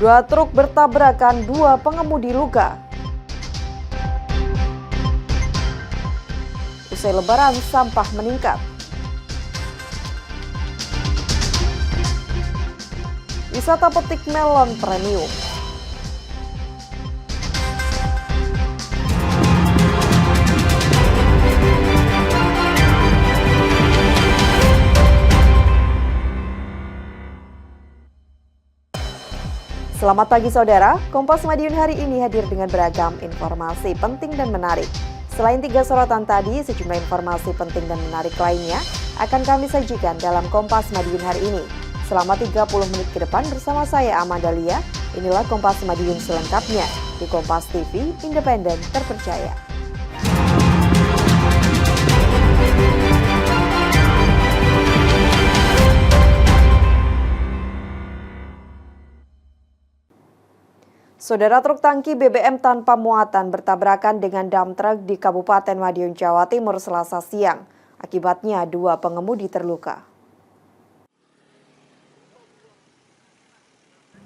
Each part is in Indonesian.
Dua truk bertabrakan, dua pengemudi luka. Usai Lebaran, sampah meningkat. Wisata petik melon premium. Selamat pagi saudara, Kompas Madiun hari ini hadir dengan beragam informasi penting dan menarik. Selain 3 sorotan tadi, sejumlah informasi penting dan menarik lainnya akan kami sajikan dalam Kompas Madiun hari ini. Selama 30 menit ke depan bersama saya Amanda Lia, inilah Kompas Madiun selengkapnya di Kompas TV, independen, terpercaya. Saudara, truk tangki BBM tanpa muatan bertabrakan dengan dam truk di Kabupaten Madiun, Jawa Timur Selasa siang. Akibatnya 2 pengemudi terluka.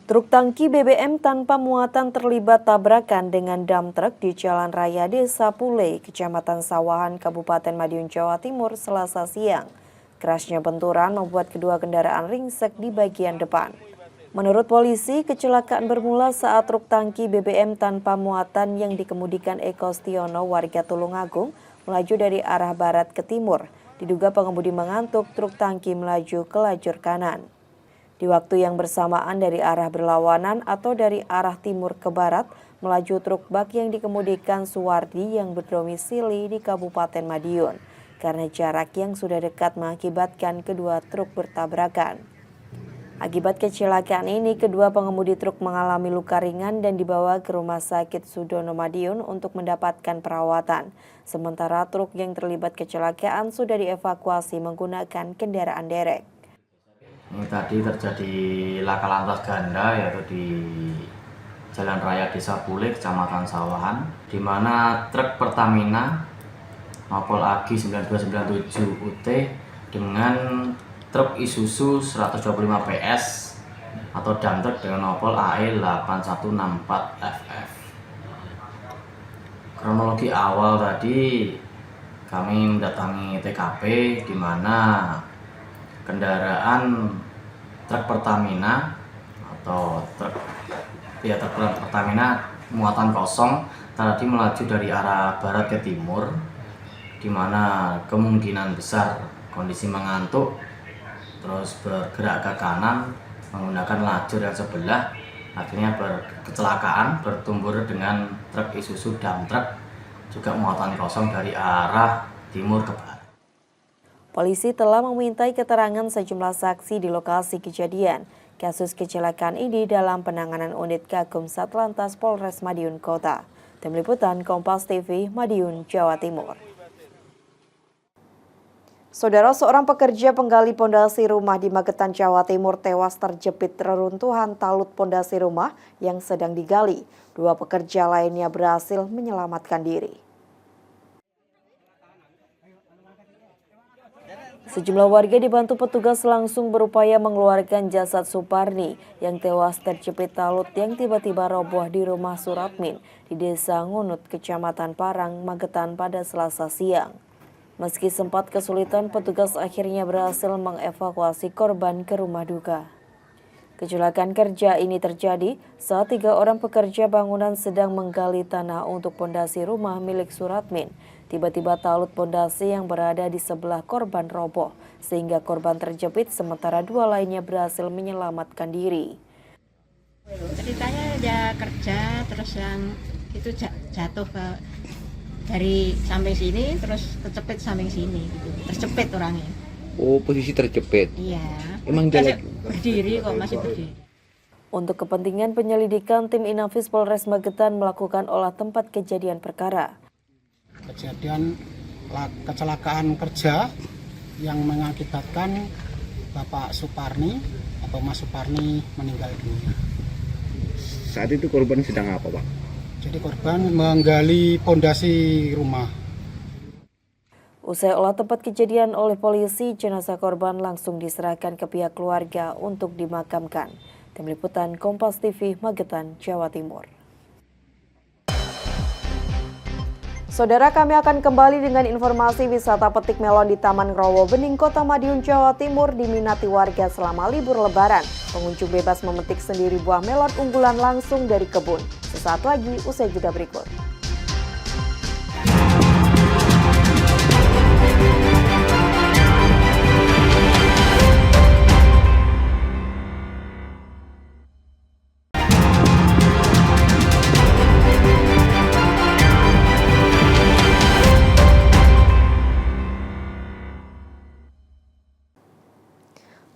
Truk tangki BBM tanpa muatan terlibat tabrakan dengan dam truk di Jalan Raya Desa Pule, Kecamatan Sawahan, Kabupaten Madiun, Jawa Timur Selasa siang. Kerasnya benturan membuat kedua kendaraan ringsek di bagian depan. Menurut polisi, kecelakaan bermula saat truk tangki BBM tanpa muatan yang dikemudikan Eko Stiono warga Tulungagung melaju dari arah barat ke timur. Diduga pengemudi mengantuk, truk tangki melaju ke lajur kanan. Di waktu yang bersamaan dari arah berlawanan atau dari arah timur ke barat, melaju truk bak yang dikemudikan Suwardi yang berdomisili di Kabupaten Madiun. Karena jarak yang sudah dekat mengakibatkan kedua truk bertabrakan. Akibat kecelakaan ini, kedua pengemudi truk mengalami luka ringan dan dibawa ke Rumah Sakit Sudono Madiun untuk mendapatkan perawatan. Sementara truk yang terlibat kecelakaan sudah dievakuasi menggunakan kendaraan derek. Ini tadi terjadi laka lantas ganda yaitu di Jalan Raya Desa Pule, Kecamatan Sawahan, di mana truk Pertamina Nopol AG 9297 UT dengan truk Isuzu 125 PS atau dam truk dengan nopol AE 8164 FF. Kronologi awal tadi kami mendatangi TKP di mana kendaraan truk Pertamina atau truk Pertamina muatan kosong tadi melaju dari arah barat ke timur, di mana kemungkinan besar kondisi mengantuk, terus bergerak ke kanan menggunakan lajur yang sebelah, akhirnya kecelakaan bertumbur dengan truk Isuzu dam truk juga muatan kosong dari arah timur ke barat. Polisi telah memintai keterangan sejumlah saksi di lokasi kejadian. Kasus kecelakaan ini dalam penanganan unit Gakum Satlantas Polres Madiun Kota. Tim Liputan Kompas TV, Madiun, Jawa Timur. Saudara, seorang pekerja penggali pondasi rumah di Magetan, Jawa Timur tewas terjepit reruntuhan talut pondasi rumah yang sedang digali. 2 pekerja lainnya berhasil menyelamatkan diri. Sejumlah warga dibantu petugas langsung berupaya mengeluarkan jasad Suparni yang tewas terjepit talut yang tiba-tiba roboh di rumah Suratmin di Desa Ngunut, Kecamatan Parang, Magetan pada Selasa siang. Meski sempat kesulitan, petugas akhirnya berhasil mengevakuasi korban ke rumah duka. Kecelakaan kerja ini terjadi saat 3 orang pekerja bangunan sedang menggali tanah untuk pondasi rumah milik Suratmin. Tiba-tiba talut pondasi yang berada di sebelah korban roboh, sehingga korban terjepit sementara 2 lainnya berhasil menyelamatkan diri. Ceritanya dia kerja, terus yang itu jatuh ke dari samping sini terus kecepit samping sini gitu. Terjepit orangnya. Oh, posisi terjepit. Iya. Emang dia berdiri kok, masih berdiri. Untuk kepentingan penyelidikan, tim Inafis Polres Magetan melakukan olah tempat kejadian perkara. Kejadian kecelakaan kerja yang mengakibatkan Bapak Suparni atau Mas Suparni meninggal dunia. Saat itu korban sedang apa, Pak? Jadi korban menggali pondasi rumah. Usai olah tempat kejadian oleh polisi, jenazah korban langsung diserahkan ke pihak keluarga untuk dimakamkan. Tim Liputan Kompas TV, Magetan, Jawa Timur. Saudara, kami akan kembali dengan informasi wisata petik melon di Taman Rowo Bening, Kota Madiun, Jawa Timur diminati warga selama libur Lebaran. Pengunjung bebas memetik sendiri buah melon unggulan langsung dari kebun. Sesaat lagi, usai jeda berikut.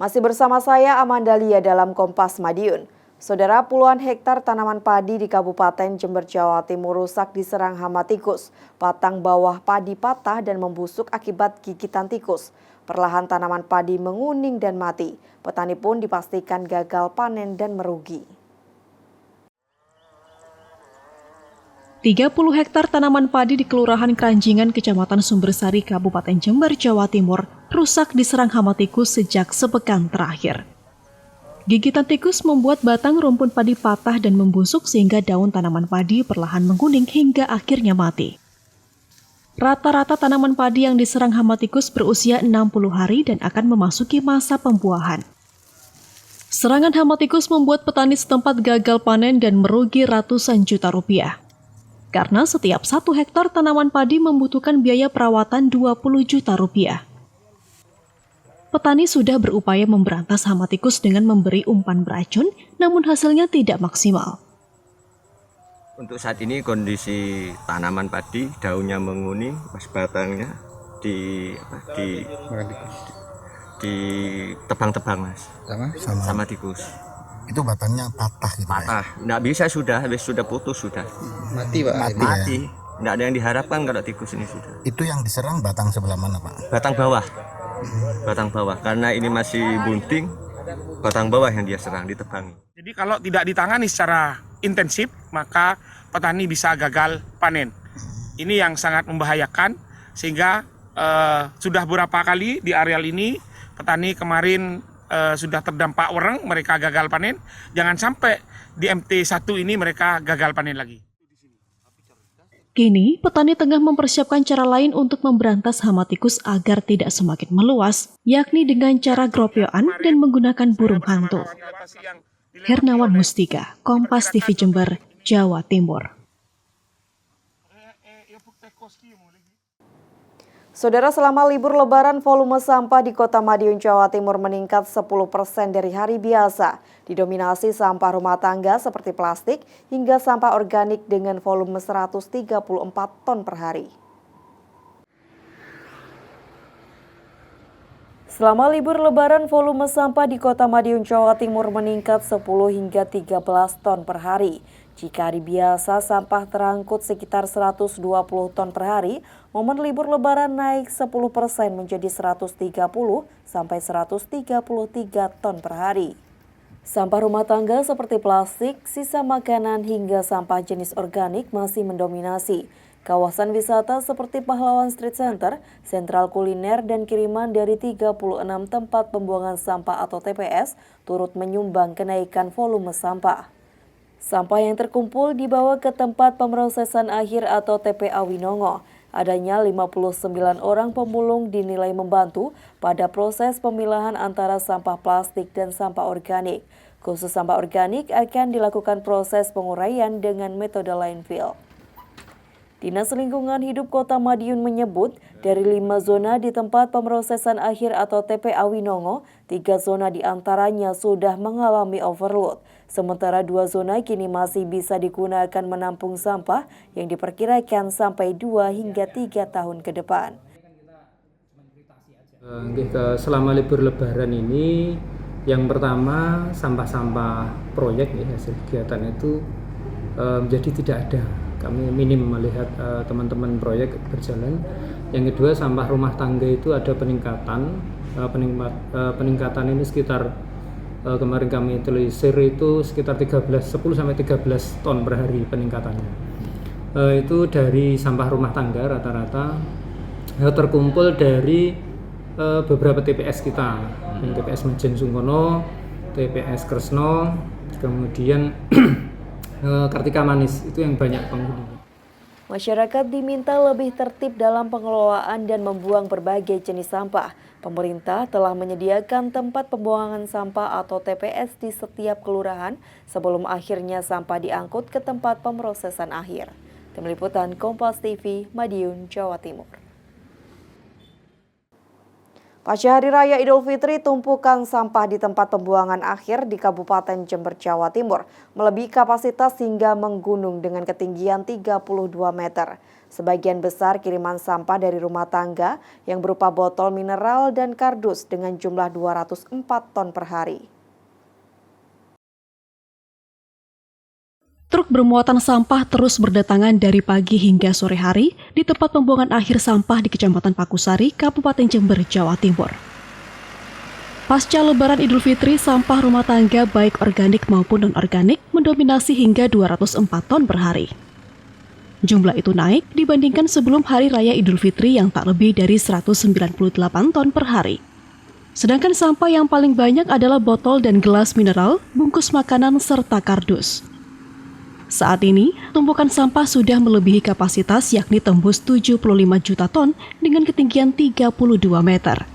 Masih bersama saya Amandalia dalam Kompas Madiun. Saudara, puluhan hektar tanaman padi di Kabupaten Jember, Jawa Timur rusak diserang hama tikus. Batang bawah padi patah dan membusuk akibat gigitan tikus. Perlahan tanaman padi menguning dan mati. Petani pun dipastikan gagal panen dan merugi. 30 hektar tanaman padi di Kelurahan Kranjingan, Kecamatan Sumbersari, Kabupaten Jember, Jawa Timur, rusak diserang hama tikus sejak sepekan terakhir. Gigitan tikus membuat batang rumpun padi patah dan membusuk sehingga daun tanaman padi perlahan menguning hingga akhirnya mati. Rata-rata tanaman padi yang diserang hama tikus berusia 60 hari dan akan memasuki masa pembuahan. Serangan hama tikus membuat petani setempat gagal panen dan merugi ratusan juta rupiah. Karena setiap 1 hektar tanaman padi membutuhkan biaya perawatan 20 juta rupiah. Petani sudah berupaya memberantas hama tikus dengan memberi umpan beracun, namun hasilnya tidak maksimal. Untuk saat ini kondisi tanaman padi, daunnya menguning, pas batangnya ditebang-tebang, Mas. Sama tikus. Itu batangnya patah gitu. Patah, nggak bisa sudah putus sudah. Mati Pak. Mati. Nggak ada yang diharapkan kalau tikus ini sudah. Itu yang diserang batang sebelah mana, Pak? Batang bawah. Batang bawah, karena ini masih bunting, batang bawah yang dia serang, ditebangi. Jadi kalau tidak ditangani secara intensif, maka petani bisa gagal panen. Ini yang sangat membahayakan, sehingga sudah beberapa kali di areal ini, petani kemarin sudah terdampak wereng, mereka gagal panen. Jangan sampai di MT1 ini mereka gagal panen lagi. Kini, petani tengah mempersiapkan cara lain untuk memberantas hama tikus agar tidak semakin meluas, yakni dengan cara gropyoan dan menggunakan burung hantu. Hernawan Mustika, Kompas TV Jember, Jawa Timur. Saudara, selama libur Lebaran, volume sampah di Kota Madiun, Jawa Timur meningkat 10% dari hari biasa. Didominasi sampah rumah tangga seperti plastik hingga sampah organik dengan volume 134 ton per hari. Selama libur Lebaran, volume sampah di Kota Madiun, Jawa Timur meningkat 10 hingga 13 ton per hari. Jika hari biasa sampah terangkut sekitar 120 ton per hari, momen libur Lebaran naik 10% menjadi 130 sampai 133 ton per hari. Sampah rumah tangga seperti plastik, sisa makanan hingga sampah jenis organik masih mendominasi. Kawasan wisata seperti Pahlawan Street Center, sentral kuliner dan kiriman dari 36 tempat pembuangan sampah atau TPS turut menyumbang kenaikan volume sampah. Sampah yang terkumpul dibawa ke tempat pemrosesan akhir atau TPA Winongo. Adanya 59 orang pemulung dinilai membantu pada proses pemilahan antara sampah plastik dan sampah organik. Khusus sampah organik akan dilakukan proses penguraian dengan metode landfill. Dinas Lingkungan Hidup Kota Madiun menyebut dari 5 zona di tempat pemrosesan akhir atau TPA Winongo, 3 zona diantaranya sudah mengalami overload. Sementara 2 zona kini masih bisa digunakan menampung sampah yang diperkirakan sampai 2 hingga 3 tahun ke depan. Selama libur Lebaran ini, yang pertama sampah-sampah proyek hasil kegiatan itu menjadi tidak ada. Kami minim melihat teman-teman proyek berjalan. Yang kedua, sampah rumah tangga itu ada peningkatan. Peningkatan ini sekitar kemarin kami telisir itu sekitar 10 sampai 13 ton per hari peningkatannya. Itu dari sampah rumah tangga rata-rata terkumpul dari beberapa TPS kita. TPS Majen Sungkono, TPS Kresno, kemudian Kartika Manis, itu yang banyak penghuninya. Masyarakat diminta lebih tertib dalam pengelolaan dan membuang berbagai jenis sampah. Pemerintah telah menyediakan tempat pembuangan sampah atau TPS di setiap kelurahan sebelum akhirnya sampah diangkut ke tempat pemrosesan akhir. Tim Liputan Kompas TV, Madiun, Jawa Timur. Pasca Hari Raya Idul Fitri, tumpukan sampah di tempat pembuangan akhir di Kabupaten Jember, Jawa Timur melebihi kapasitas hingga menggunung dengan ketinggian 32 meter. Sebagian besar kiriman sampah dari rumah tangga yang berupa botol mineral dan kardus dengan jumlah 204 ton per hari. Truk bermuatan sampah terus berdatangan dari pagi hingga sore hari di tempat pembuangan akhir sampah di Kecamatan Pakusari, Kabupaten Jember, Jawa Timur. Pasca Lebaran Idul Fitri, sampah rumah tangga baik organik maupun non-organik mendominasi hingga 204 ton per hari. Jumlah itu naik dibandingkan sebelum Hari Raya Idul Fitri yang tak lebih dari 198 ton per hari. Sedangkan sampah yang paling banyak adalah botol dan gelas mineral, bungkus makanan, serta kardus. Saat ini, tumpukan sampah sudah melebihi kapasitas yakni tembus 75 juta ton dengan ketinggian 32 meter.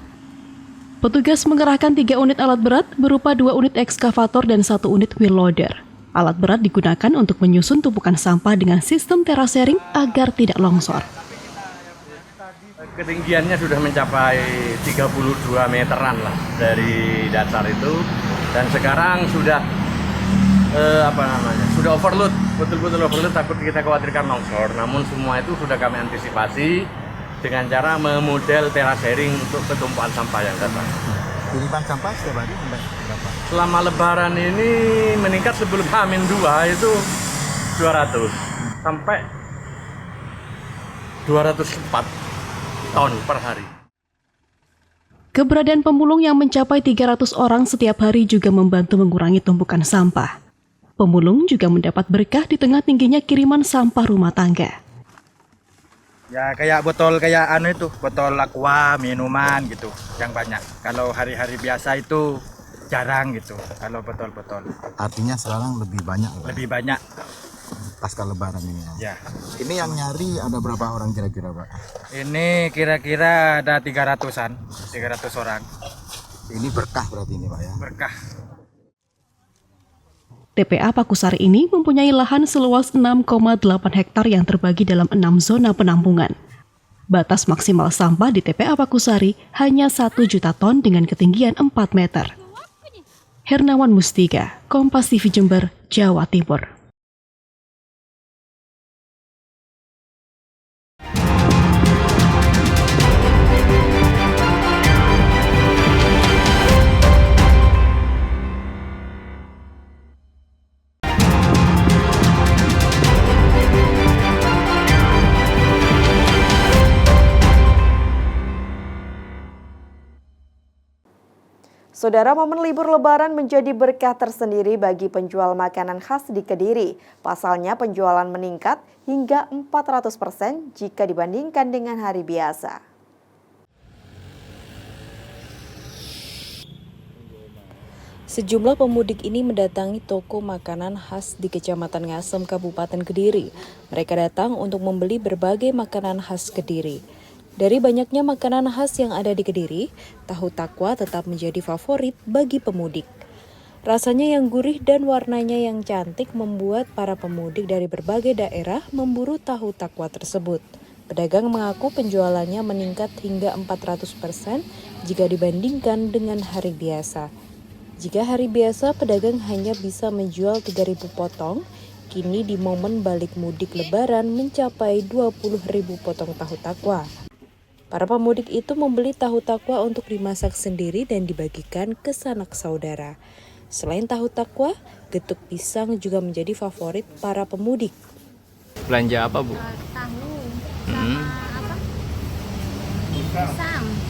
Petugas mengerahkan 3 unit alat berat berupa 2 unit ekskavator dan 1 unit wheel loader. Alat berat digunakan untuk menyusun tumpukan sampah dengan sistem terasering agar tidak longsor. Ketinggiannya sudah mencapai 32 meteran lah dari dasar itu, dan sekarang sudah sudah overload, betul-betul overload, takut kita khawatirkan longsor. Namun semua itu sudah kami antisipasi dengan cara memodel terasering untuk ketumpuan sampah yang datang. Kiriman sampah setiap hari berapa? Selama Lebaran ini meningkat, sebelum H-2 itu 200 sampai 204 ton per hari. Keberadaan pemulung yang mencapai 300 orang setiap hari juga membantu mengurangi tumpukan sampah. Pemulung juga mendapat berkah di tengah tingginya kiriman sampah rumah tangga. Ya kayak botol botol aqua, minuman gitu, yang banyak. Kalau hari-hari biasa itu jarang gitu, kalau botol-botol. Artinya sekarang lebih banyak. Lebih banyak. Pasca Lebaran ini ya. Ini yang nyari ada berapa orang kira-kira, Pak? Ini kira-kira ada 300 orang. Ini berkah berarti ini, Pak ya? Berkah. TPA Pakusari ini mempunyai lahan seluas 6,8 hektar yang terbagi dalam 6 zona penampungan. Batas maksimal sampah di TPA Pakusari hanya 1 juta ton dengan ketinggian 4 meter. Hernawan Mustiga, Kompas TV Jember, Jawa Timur. Saudara, momen libur Lebaran menjadi berkah tersendiri bagi penjual makanan khas di Kediri. Pasalnya penjualan meningkat hingga 400% jika dibandingkan dengan hari biasa. Sejumlah pemudik ini mendatangi toko makanan khas di Kecamatan Ngasem, Kabupaten Kediri. Mereka datang untuk membeli berbagai makanan khas Kediri. Dari banyaknya makanan khas yang ada di Kediri, tahu takwa tetap menjadi favorit bagi pemudik. Rasanya yang gurih dan warnanya yang cantik membuat para pemudik dari berbagai daerah memburu tahu takwa tersebut. Pedagang mengaku penjualannya meningkat hingga 400% jika dibandingkan dengan hari biasa. Jika hari biasa pedagang hanya bisa menjual 3.000 potong, kini di momen balik mudik Lebaran mencapai 20.000 potong tahu takwa. Para pemudik itu membeli tahu takwa untuk dimasak sendiri dan dibagikan ke sanak saudara. Selain tahu takwa, getuk pisang juga menjadi favorit para pemudik. Belanja apa, Bu? Tahu sama apa?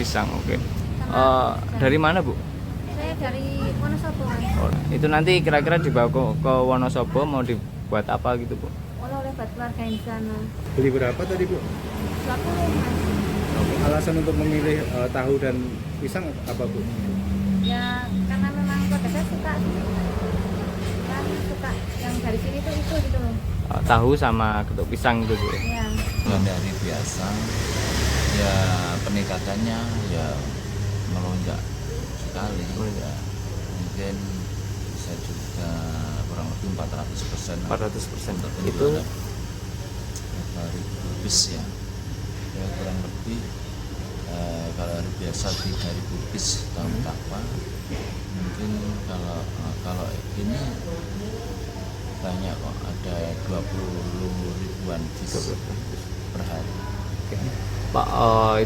Pisang, oke. Dari mana, Bu? Saya dari Wonosobo. Oh, itu nanti kira-kira dibawa ke Wonosobo mau dibuat apa gitu, Bu? Oleh buat keluarga di sana. Beli berapa tadi, Bu? 20, Mas. Alasan untuk memilih tahu dan pisang apa, Bu? Ya karena memang keluarga saya suka Mas. Kan suka yang dari sini tuh itu gitu loh. Tahu sama getuk pisang gitu Bu. Iya. Dari hari biasa ya peningkatannya ya melonjak sekali ya. Mungkin bisa juga kurang lebih 400%. 400%. Untuk Itu penjualan hari bis ya. Ya kurang lebih kalau hari biasa 3.000 bis tahun takwa. Mungkin kalau ini banyak kok, ada 20 ribuan bis per hari. Oke. Pak,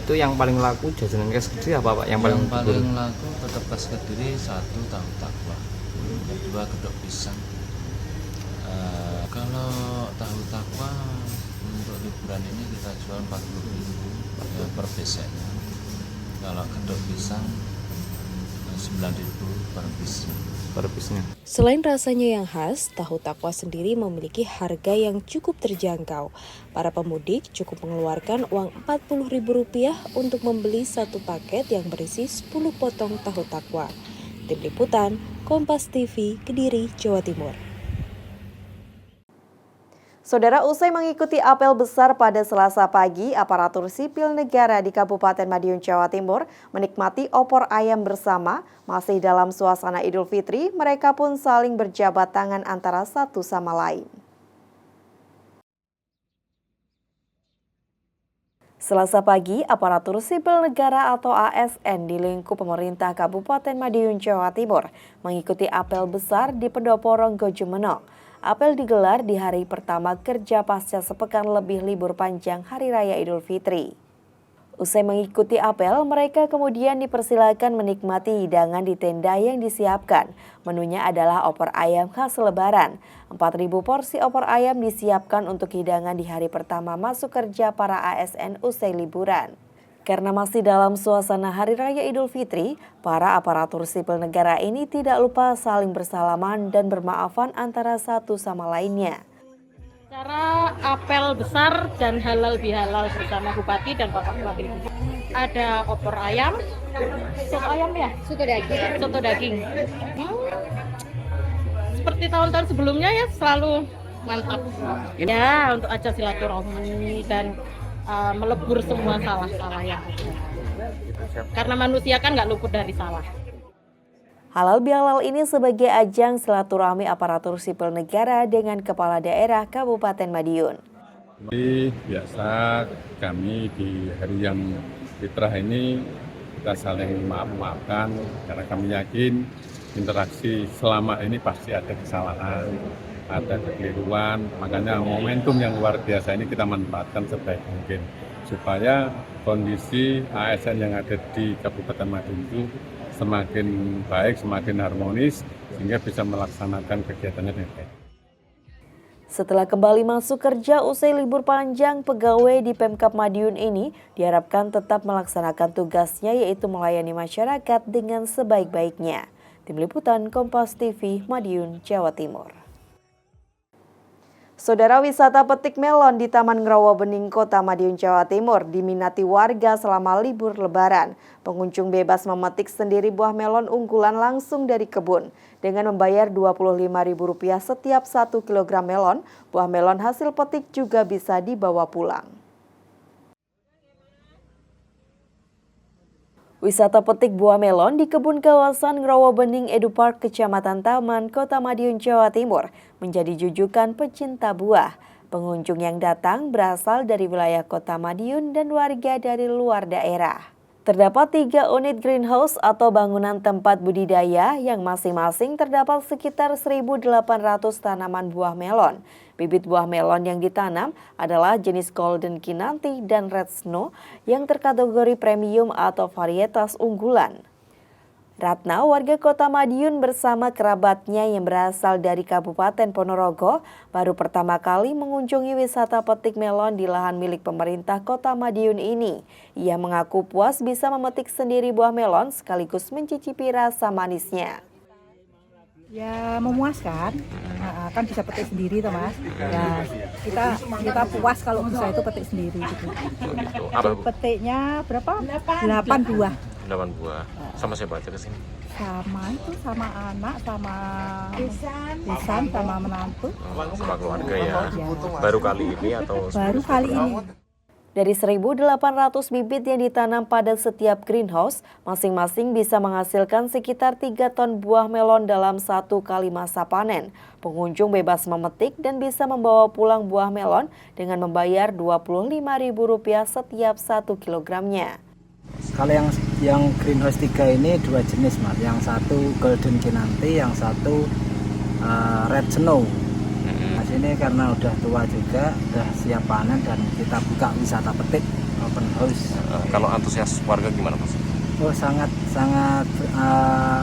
itu yang paling laku jajanan khas Kediri apa Pak? Yang paling laku tetap khas Kediri, 1 tahu takwa, 2 gedok pisang. Kalau tahu takwa untuk liburan ini kita jual 40.000 ya, per beseknya. Kalau gedok pisang 9.000 per bisnya. Selain rasanya yang khas, tahu takwa sendiri memiliki harga yang cukup terjangkau. Para pemudik cukup mengeluarkan uang Rp40.000 untuk membeli satu paket yang berisi 10 potong tahu takwa. Tim Liputan, Kompas TV, Kediri, Jawa Timur. Saudara, usai mengikuti apel besar pada Selasa pagi, aparatur sipil negara di Kabupaten Madiun, Jawa Timur menikmati opor ayam bersama. Masih dalam suasana Idul Fitri, mereka pun saling berjabat tangan antara satu sama lain. Selasa pagi, aparatur sipil negara atau ASN di lingkup pemerintah Kabupaten Madiun, Jawa Timur mengikuti apel besar di Pendopo Ronggo Jumeneng. Apel digelar di hari pertama kerja pasca sepekan lebih libur panjang Hari Raya Idul Fitri. Usai mengikuti apel, mereka kemudian dipersilakan menikmati hidangan di tenda yang disiapkan. Menunya adalah opor ayam khas Lebaran. 4.000 porsi opor ayam disiapkan untuk hidangan di hari pertama masuk kerja para ASN usai liburan. Karena masih dalam suasana Hari Raya Idul Fitri, para aparatur sipil negara ini tidak lupa saling bersalaman dan bermaafan antara satu sama lainnya. Cara apel besar dan halal bihalal bersama Bupati dan Bapak Bupati. Ada opor ayam, soto ayam ya? Soto daging. Seperti tahun-tahun sebelumnya ya, selalu mantap. Ya, untuk ajak silaturahmi dan melebur semua salah-salah yang ada. Karena manusia kan nggak luput dari salah. Halal bihalal ini sebagai ajang silaturahmi aparatur sipil negara dengan kepala daerah Kabupaten Madiun. Jadi biasa kami di hari yang fitrah ini kita saling maaf-maafkan karena kami yakin interaksi selama ini pasti ada kesalahan, ada kekeliruan, makanya momentum yang luar biasa ini kita manfaatkan sebaik mungkin supaya kondisi ASN yang ada di Kabupaten Madiun itu semakin baik, semakin harmonis sehingga bisa melaksanakan kegiatannya dengan baik. Setelah kembali masuk kerja usai libur panjang, pegawai di Pemkab Madiun ini diharapkan tetap melaksanakan tugasnya yaitu melayani masyarakat dengan sebaik-baiknya. Tim Liputan Kompas TV, Madiun, Jawa Timur. Saudara, wisata petik melon di Taman Ngrawabening, Kota Madiun, Jawa Timur diminati warga selama libur Lebaran. Pengunjung bebas memetik sendiri buah melon unggulan langsung dari kebun. Dengan membayar Rp25.000 setiap 1 kg melon, buah melon hasil petik juga bisa dibawa pulang. Wisata petik buah melon di kebun kawasan Ngrawabening Edupark, Kecamatan Taman, Kota Madiun, Jawa Timur menjadi jujukan pecinta buah. Pengunjung yang datang berasal dari wilayah Kota Madiun dan warga dari luar daerah. Terdapat 3 unit greenhouse atau bangunan tempat budidaya yang masing-masing terdapat sekitar 1.800 tanaman buah melon. Bibit buah melon yang ditanam adalah jenis Golden Kinanti dan Red Snow yang terkategori premium atau varietas unggulan. Ratna, warga Kota Madiun bersama kerabatnya yang berasal dari Kabupaten Ponorogo, baru pertama kali mengunjungi wisata petik melon di lahan milik pemerintah Kota Madiun ini. Ia mengaku puas bisa memetik sendiri buah melon sekaligus mencicipi rasa manisnya. Ya memuaskan, kan bisa petik sendiri toh Mas. Ya kita puas kalau bisa itu petik sendiri gitu. Petiknya berapa? 8 buah. 8 buah. Sama siapa aja kesini? sama anak, sama besan, sama menantu. Sama keluarga ya. Baru kali ini atau Baru kali ini. Dari 1.800 bibit yang ditanam pada setiap greenhouse, masing-masing bisa menghasilkan sekitar 3 ton buah melon dalam 1 kali masa panen. Pengunjung bebas memetik dan bisa membawa pulang buah melon dengan membayar Rp25.000 setiap 1 kilogramnya. Kalau yang greenhouse 3 ini 2 jenis Mas, yang satu golden kinanti, yang satu red snow. Mas ini karena udah tua juga, udah siap panen dan kita buka wisata petik open house. kalau antusias warga gimana Mas? Oh sangat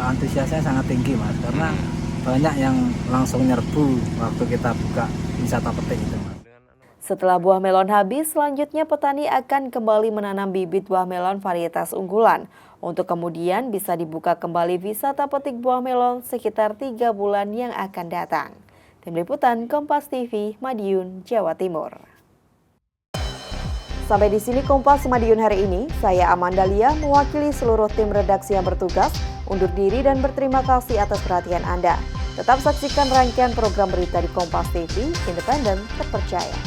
antusiasnya sangat tinggi Mas, karena banyak yang langsung nyerbu waktu kita buka wisata petik itu Mas. Setelah buah melon habis, selanjutnya petani akan kembali menanam bibit buah melon varietas unggulan. Untuk kemudian bisa dibuka kembali wisata petik buah melon sekitar 3 bulan yang akan datang. Tim Liputan Kompas TV, Madiun, Jawa Timur. Sampai di sini Kompas Madiun hari ini. Saya Amanda Lia mewakili seluruh tim redaksi yang bertugas undur diri dan berterima kasih atas perhatian Anda. Tetap saksikan rangkaian program berita di Kompas TV, independen, terpercaya.